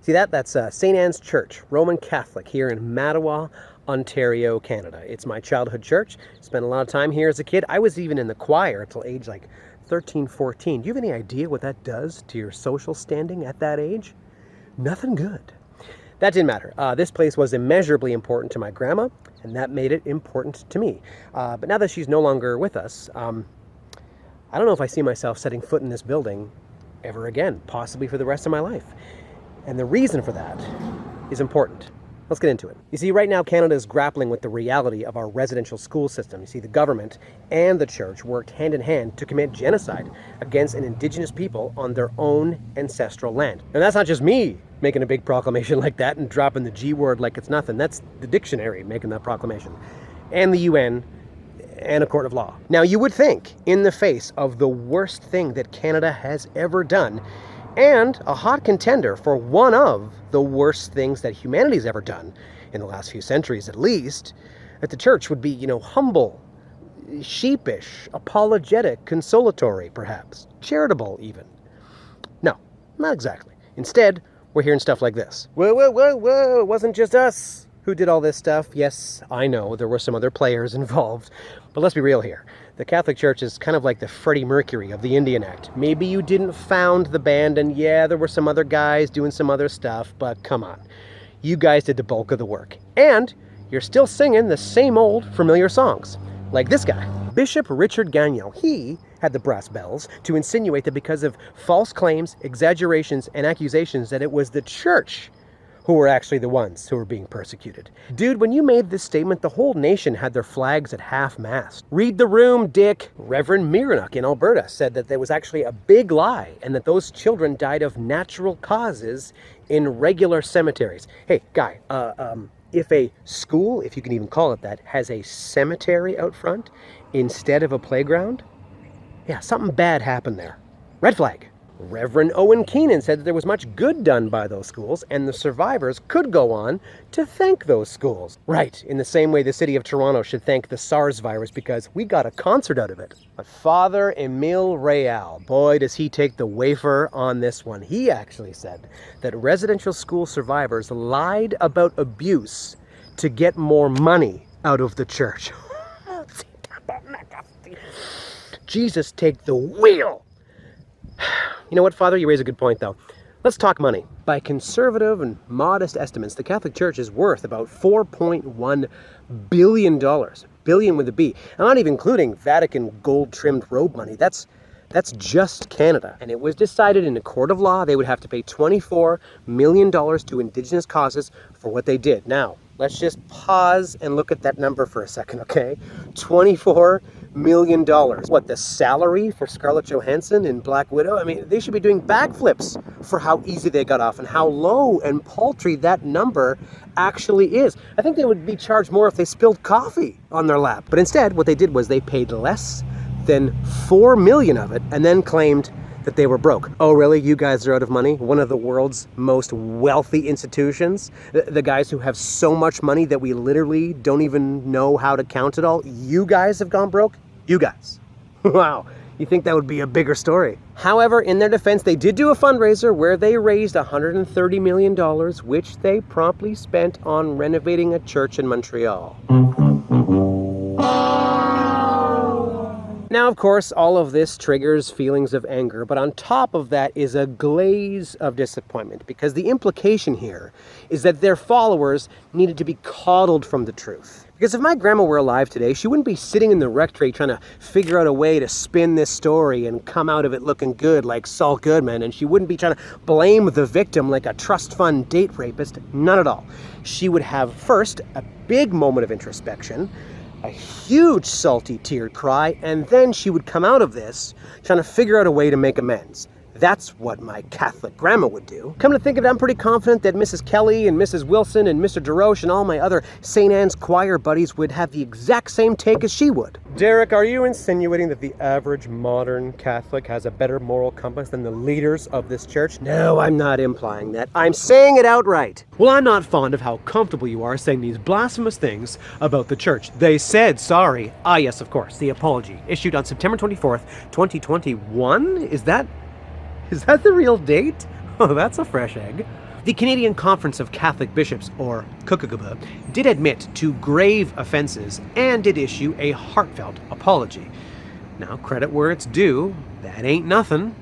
See that? That's St. Anne's Church, Roman Catholic, here in Mattawa, Ontario, Canada. It's my childhood church. Spent a lot of time here as a kid. I was even in the choir until age like 13, 14. Do you have any idea what that does to your social standing at that age? Nothing good. That didn't matter. This place was immeasurably important to my grandma, and that made it important to me. But now that she's no longer with us, I don't know if I see myself setting foot in this building ever again, possibly for the rest of my life. And the reason for that is important. Let's get into it. You see, right now Canada is grappling with the reality of our residential school system. You see, the government and the church worked hand in hand to commit genocide against an Indigenous people on their own ancestral land. And that's not just me making a big proclamation like that and dropping the G word like it's nothing. That's the dictionary making that proclamation. And the UN and a court of law. Now, you would think, in the face of the worst thing that Canada has ever done, and a hot contender for one of the worst things that humanity's ever done, in the last few centuries at least, that the church would be, humble, sheepish, apologetic, consolatory, perhaps, charitable even. No, not exactly. Instead, we're hearing stuff like this. Whoa, it wasn't just us who did all this stuff. Yes, I know, there were some other players involved, but let's be real here. The Catholic Church is kind of like the Freddie Mercury of the Indian Act. Maybe you didn't found the band, and yeah, there were some other guys doing some other stuff, but come on. You guys did the bulk of the work. And you're still singing the same old familiar songs. Like this guy. Bishop Richard Gagnon, he had the brass bells to insinuate that because of false claims, exaggerations, and accusations that it was the church who were actually the ones who were being persecuted. Dude, when you made this statement, the whole nation had their flags at half-mast. Read the room, dick. Reverend Miranuk in Alberta said that there was actually a big lie and that those children died of natural causes in regular cemeteries. Hey, guy, if a school, if you can even call it that, has a cemetery out front instead of a playground, yeah, something bad happened there. Red flag. Reverend Owen Keenan said that there was much good done by those schools, and the survivors could go on to thank those schools. Right, in the same way the city of Toronto should thank the SARS virus because we got a concert out of it. But Father Emile Real, boy does he take the wafer on this one. He actually said that residential school survivors lied about abuse to get more money out of the church. Jesus, take the wheel. You know what, Father? You raise a good point, though. Let's talk money. By conservative and modest estimates, the Catholic Church is worth about $4.1 billion. Billion with a B. I'm not even including Vatican gold-trimmed robe money. That's just Canada. And it was decided in a court of law they would have to pay $24 million to Indigenous causes for what they did. Now, let's just pause and look at that number for a second, okay? $24 million. What, the salary for Scarlett Johansson in Black Widow? I mean, they should be doing backflips for how easy they got off and how low and paltry that number actually is. I think they would be charged more if they spilled coffee on their lap. But instead, what they did was they paid less than $4 million of it and then claimed that they were broke. Oh, really? You guys are out of money? One of the world's most wealthy institutions? The guys who have so much money that we literally don't even know how to count it all? You guys have gone broke? You guys. Wow. You think that would be a bigger story. However, in their defense, they did do a fundraiser where they raised $130 million, which they promptly spent on renovating a church in Montreal. Now, of course, all of this triggers feelings of anger, but on top of that is a glaze of disappointment, because the implication here is that their followers needed to be coddled from the truth. Because if my grandma were alive today, she wouldn't be sitting in the rectory trying to figure out a way to spin this story and come out of it looking good like Saul Goodman, and she wouldn't be trying to blame the victim like a trust fund date rapist. None at all. She would have, first, a big moment of introspection, a huge salty tear cry, and then she would come out of this trying to figure out a way to make amends. That's what my Catholic grandma would do. Come to think of it, I'm pretty confident that Mrs. Kelly and Mrs. Wilson and Mr. DeRoche and all my other St. Anne's choir buddies would have the exact same take as she would. Derek, are you insinuating that the average modern Catholic has a better moral compass than the leaders of this church? No, I'm not implying that. I'm saying it outright. Well, I'm not fond of how comfortable you are saying these blasphemous things about the church. They said sorry. Ah, yes, of course, the apology issued on September 24th, 2021? Is that the real date? Oh, that's a fresh egg. The Canadian Conference of Catholic Bishops, or CCCB, did admit to grave offenses and did issue a heartfelt apology. Now, credit where it's due, that ain't nothing,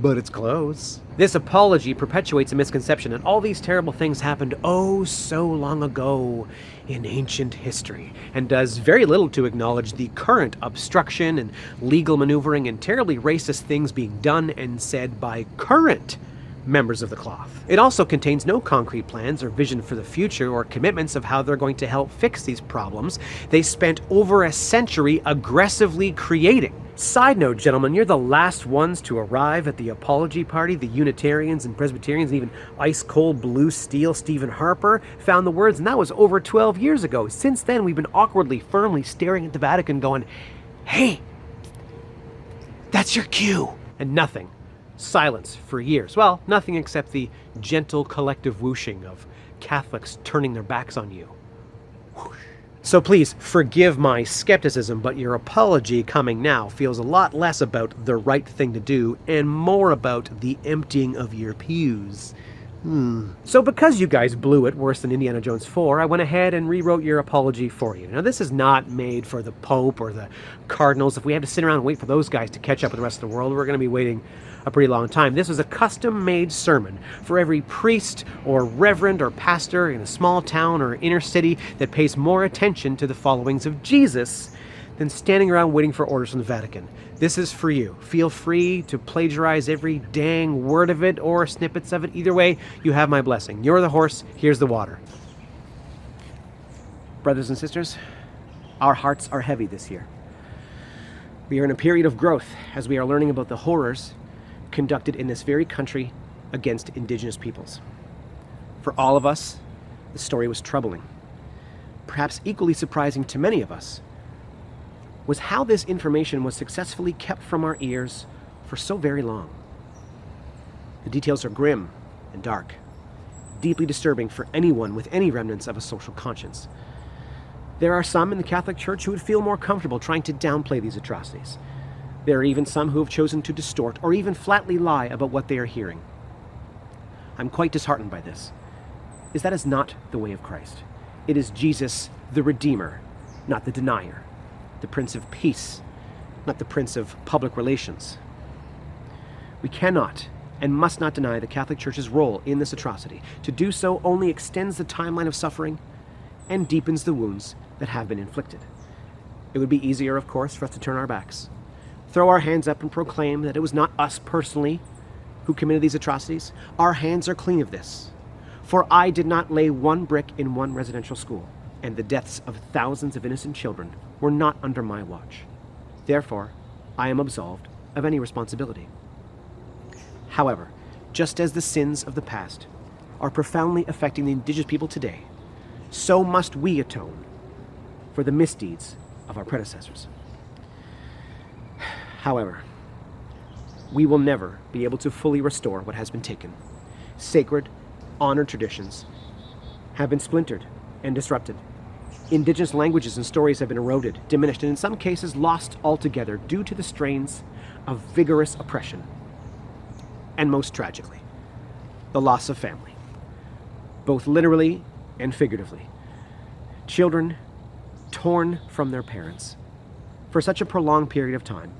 but it's close. This apology perpetuates a misconception that all these terrible things happened oh so long ago in ancient history, and does very little to acknowledge the current obstruction and legal maneuvering and terribly racist things being done and said by current members of the cloth. It also contains no concrete plans or vision for the future or commitments of how they're going to help fix these problems they spent over a century aggressively creating. Side note, gentlemen, you're the last ones to arrive at the apology party. The Unitarians and Presbyterians and even ice-cold blue steel Stephen Harper found the words, and that was over 12 years ago. Since then, we've been awkwardly, firmly staring at the Vatican going, hey, that's your cue. And nothing. Silence for years. Well, nothing except the gentle collective whooshing of Catholics turning their backs on you. Whoosh. So please forgive my skepticism, but your apology coming now feels a lot less about the right thing to do and more about the emptying of your pews. So because you guys blew it worse than Indiana Jones 4, I went ahead and rewrote your apology for you. Now, this is not made for the Pope or the Cardinals. If we have to sit around and wait for those guys to catch up with the rest of the world, we're going to be waiting a pretty long time. This is a custom-made sermon for every priest or reverend or pastor in a small town or inner city that pays more attention to the followings of Jesus than standing around waiting for orders from the Vatican. This is for you. Feel free to plagiarize every dang word of it or snippets of it. Either way, you have my blessing. You're the horse, here's the water. Brothers and sisters, our hearts are heavy this year. We are in a period of growth as we are learning about the horrors conducted in this very country against Indigenous peoples. For all of us, the story was troubling. Perhaps equally surprising to many of us was how this information was successfully kept from our ears for so very long. The details are grim and dark, deeply disturbing for anyone with any remnants of a social conscience. There are some in the Catholic Church who would feel more comfortable trying to downplay these atrocities. There are even some who have chosen to distort or even flatly lie about what they are hearing. I'm quite disheartened by this, as that is not the way of Christ. It is Jesus, the Redeemer, not the denier, the Prince of Peace, not the Prince of Public Relations. We cannot and must not deny the Catholic Church's role in this atrocity. To do so only extends the timeline of suffering and deepens the wounds that have been inflicted. It would be easier, of course, for us to turn our backs, throw our hands up and proclaim that it was not us personally who committed these atrocities. Our hands are clean of this. For I did not lay one brick in one residential school, and the deaths of thousands of innocent children were not under my watch. Therefore, I am absolved of any responsibility. However, just as the sins of the past are profoundly affecting the Indigenous people today, so must we atone for the misdeeds of our predecessors. However, we will never be able to fully restore what has been taken. Sacred, honored traditions have been splintered and disrupted. Indigenous languages and stories have been eroded, diminished, and in some cases lost altogether due to the strains of vigorous oppression. And most tragically, the loss of family, both literally and figuratively. Children torn from their parents for such a prolonged period of time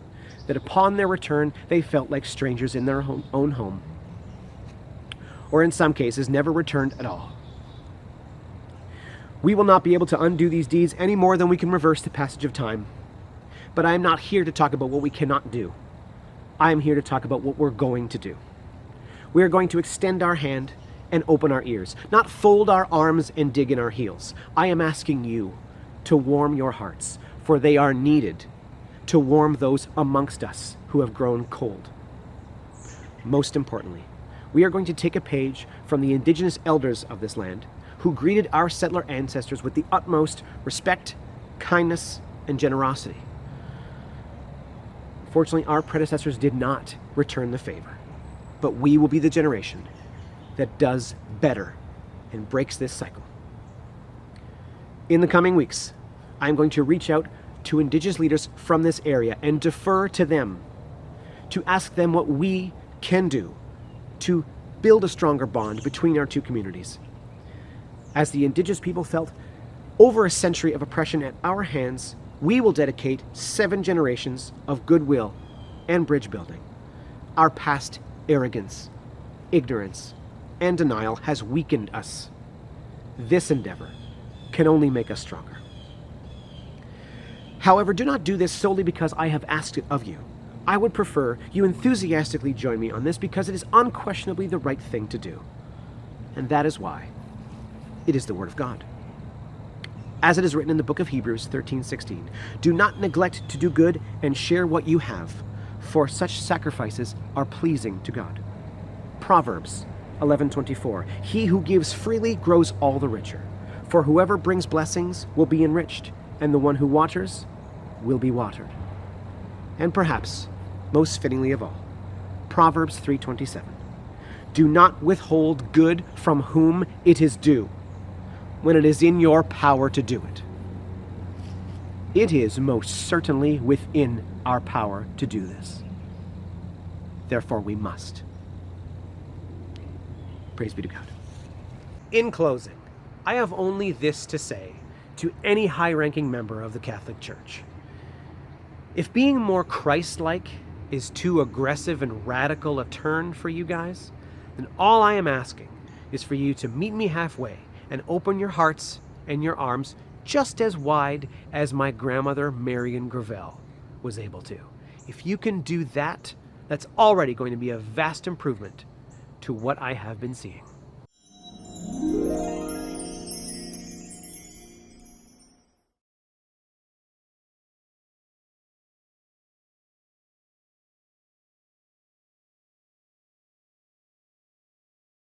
that upon their return they felt like strangers in their own home, or in some cases never returned at all. We will not be able to undo these deeds any more than we can reverse the passage of time. But I am not here to talk about what we cannot do. I am here to talk about what we're going to do. We are going to extend our hand and open our ears, not fold our arms and dig in our heels. I am asking you to warm your hearts, for they are needed to warm those amongst us who have grown cold. Most importantly, we are going to take a page from the Indigenous elders of this land who greeted our settler ancestors with the utmost respect, kindness, and generosity. Fortunately, our predecessors did not return the favor, but we will be the generation that does better and breaks this cycle. In the coming weeks, I'm going to reach out to Indigenous leaders from this area and defer to them to ask them what we can do to build a stronger bond between our two communities. As the indigenous people felt over a century of oppression at our hands, we will dedicate 7 generations of goodwill and bridge building. Our past arrogance, ignorance, and denial has weakened us. This endeavor can only make us stronger. However, do not do this solely because I have asked it of you. I would prefer you enthusiastically join me on this because it is unquestionably the right thing to do. And that is why it is the Word of God. As it is written in the book of Hebrews 13:16, do not neglect to do good and share what you have, for such sacrifices are pleasing to God. Proverbs 11:24, he who gives freely grows all the richer, for whoever brings blessings will be enriched, and the one who waters will be watered. And perhaps, most fittingly of all, Proverbs 3:27, do not withhold good from whom it is due, when it is in your power to do it. It is most certainly within our power to do this. Therefore, we must. Praise be to God. In closing, I have only this to say to any high-ranking member of the Catholic Church. If being more Christ-like is too aggressive and radical a turn for you guys, then all I am asking is for you to meet me halfway and open your hearts and your arms just as wide as my grandmother Marion Gravel was able to. If you can do that, that's already going to be a vast improvement to what I have been seeing.